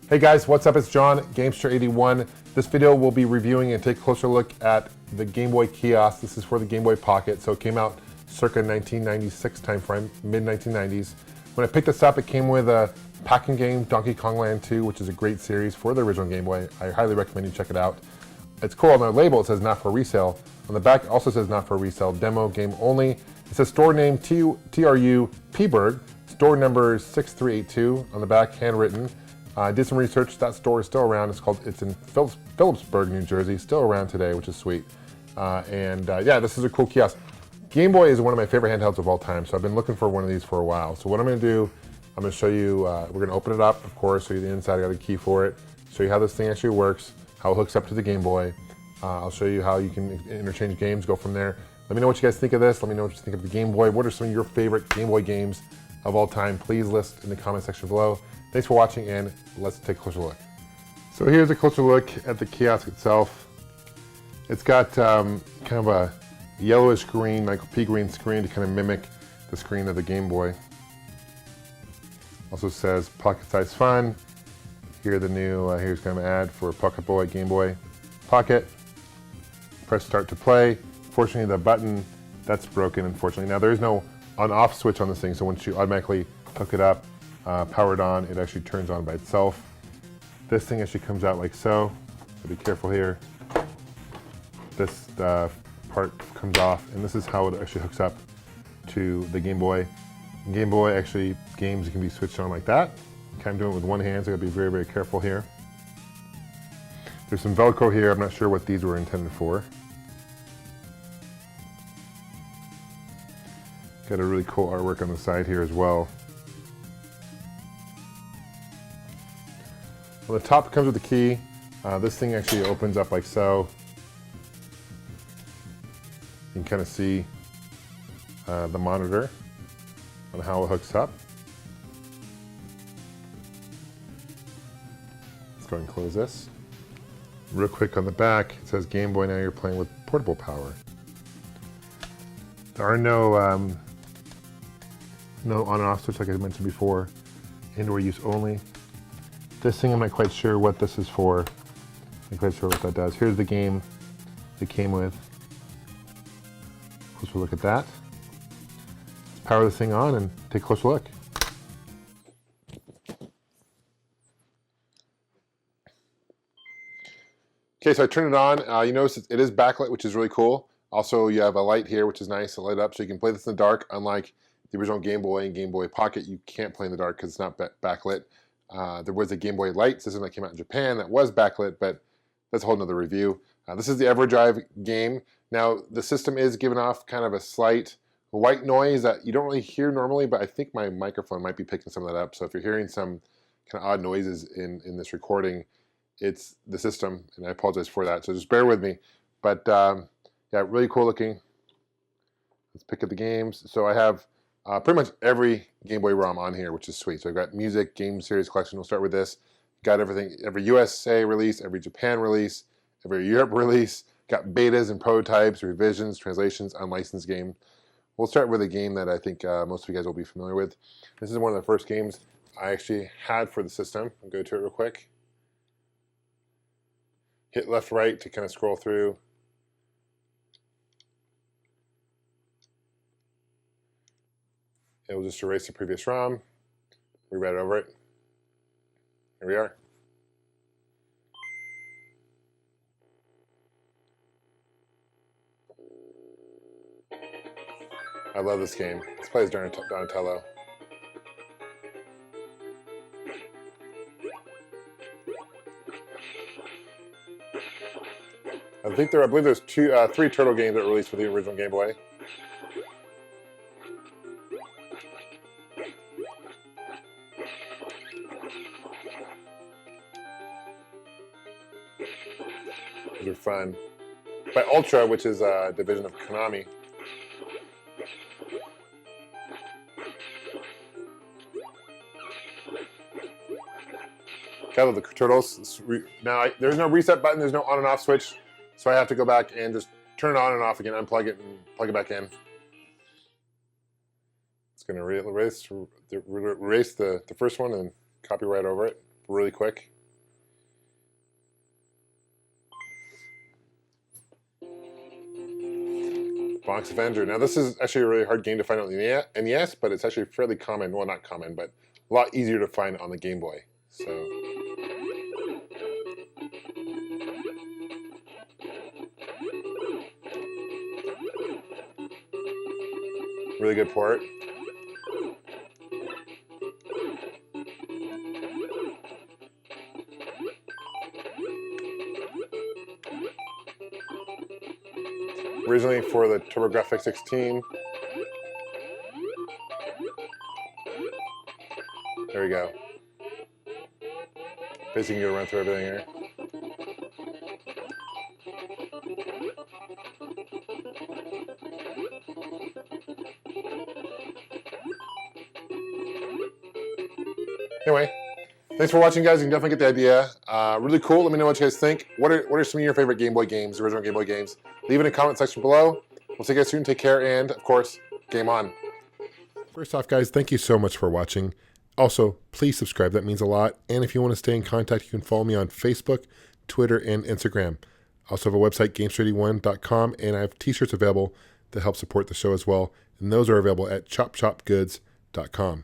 Hey guys, what's up? It's John, Gamester81. This video will be reviewing and take a closer look at the Game Boy Kiosk. This is for the Game Boy Pocket, so it came out circa 1996 timeframe, mid-1990s. When I picked this up, it came with a packing game, Donkey Kong Land 2, which is a great series for the original Game Boy. I highly recommend you check it out. It's cool, on the label it says not for resale. On the back it also says not for resale, demo game only. It says store name TRU Peaburg, store number 6382 on the back, handwritten. I did some research. That store is still around. It's in Phillipsburg, New Jersey. Still around today, which is sweet. Yeah, this is a cool kiosk. Game Boy is one of my favorite handhelds of all time, so I've been looking for one of these for a while. So what I'm going to do, I'm going to show you. We're going to open it up, of course. Show you the inside. I got a key for it. Show you how this thing actually works, how it hooks up to the Game Boy. I'll show you how you can interchange games. Go from there. Let me know what you guys think of this. Let me know what you think of the Game Boy. What are some of your favorite Game Boy games of all time? Please list in the comment section below. Thanks for watching, and let's take a closer look. So here's a closer look at the kiosk itself. It's got kind of a yellowish green, like pea green screen to kind of mimic the screen of the Game Boy. Also says pocket size fun. Here the new, here's kind of an ad for Pocket Boy, Game Boy Pocket. Press start to play. Fortunately the button, that's broken unfortunately. Now there is no on-off switch on this thing, so once you automatically hook it up, power it on, it actually turns on by itself. This thing actually comes out like so. So be careful here. This part comes off, and this is how it actually hooks up to the Game Boy. Game Boy actually, games can be switched on like that. I'm doing it with one hand, so I gotta be very, very careful here. There's some Velcro here. I'm not sure what these were intended for. Got a really cool artwork on the side here as well. On the top it comes with the key. This thing actually opens up like so. You can kind of see the monitor and how it hooks up. Let's go ahead and close this. Real quick on the back, it says Game Boy, now you're playing with portable power. There are no on and off switch like I mentioned before. Indoor use only. This thing I'm not quite sure what this is for. I'm not quite sure what that does. Here's the game it came with. Closer look at that. Let's power this thing on and take a closer look. Okay, so I turned it on. You notice it is backlit, which is really cool. Also, you have a light here, which is nice to light up, so you can play this in the dark. Unlike the original Game Boy and Game Boy Pocket, you can't play in the dark because it's not backlit. There was a Game Boy Light system that came out in Japan that was backlit, but that's a whole nother review. This is the EverDrive game. Now, the system is giving off kind of a slight white noise that you don't really hear normally, but I think my microphone might be picking some of that up. So if you're hearing some kind of odd noises in this recording, it's the system, and I apologize for that. So just bear with me. But yeah, really cool looking. Let's pick up the games. So I have pretty much every Game Boy ROM on here, which is sweet. So I've got music, game series collection. We'll start with this. Got everything, every USA release, every Japan release, every Europe release. Got betas and prototypes, revisions, translations, unlicensed game. We'll start with a game that I think most of you guys will be familiar with. This is one of the first games I actually had for the system. I'll go to it real quick. Hit left, right to kind of scroll through. It will just erase the previous ROM, rewrite over it. Here we are. I love this game. Let's play as Donatello. I believe there's three Turtle games that were released for the original Game Boy. These are fun. By Ultra, which is a division of Konami. I love the Turtles. Now, there's no reset button, there's no on and off switch, so I have to go back and just turn it on and off again, unplug it, and plug it back in. It's going to erase the first one and copy right over it really quick. Sonic's Avenger. Now this is actually a really hard game to find on the NES, but it's actually fairly common. Well, not common, but a lot easier to find on the Game Boy. So. Really good port. Originally for the TurboGrafx 16. There we go. Basically, you can run through everything here. Anyway, thanks for watching, guys. You can definitely get the idea. Really cool. Let me know what you guys think. What are some of your favorite Game Boy games, original Game Boy games? Leave it in the comment section below. We'll see you guys soon. Take care, and of course, game on. First off, guys, thank you so much for watching. Also, please subscribe. That means a lot. And if you want to stay in contact, you can follow me on Facebook, Twitter, and Instagram. I also have a website, Gamester81.com, and I have t-shirts available that help support the show as well. And those are available at chopchopgoods.com.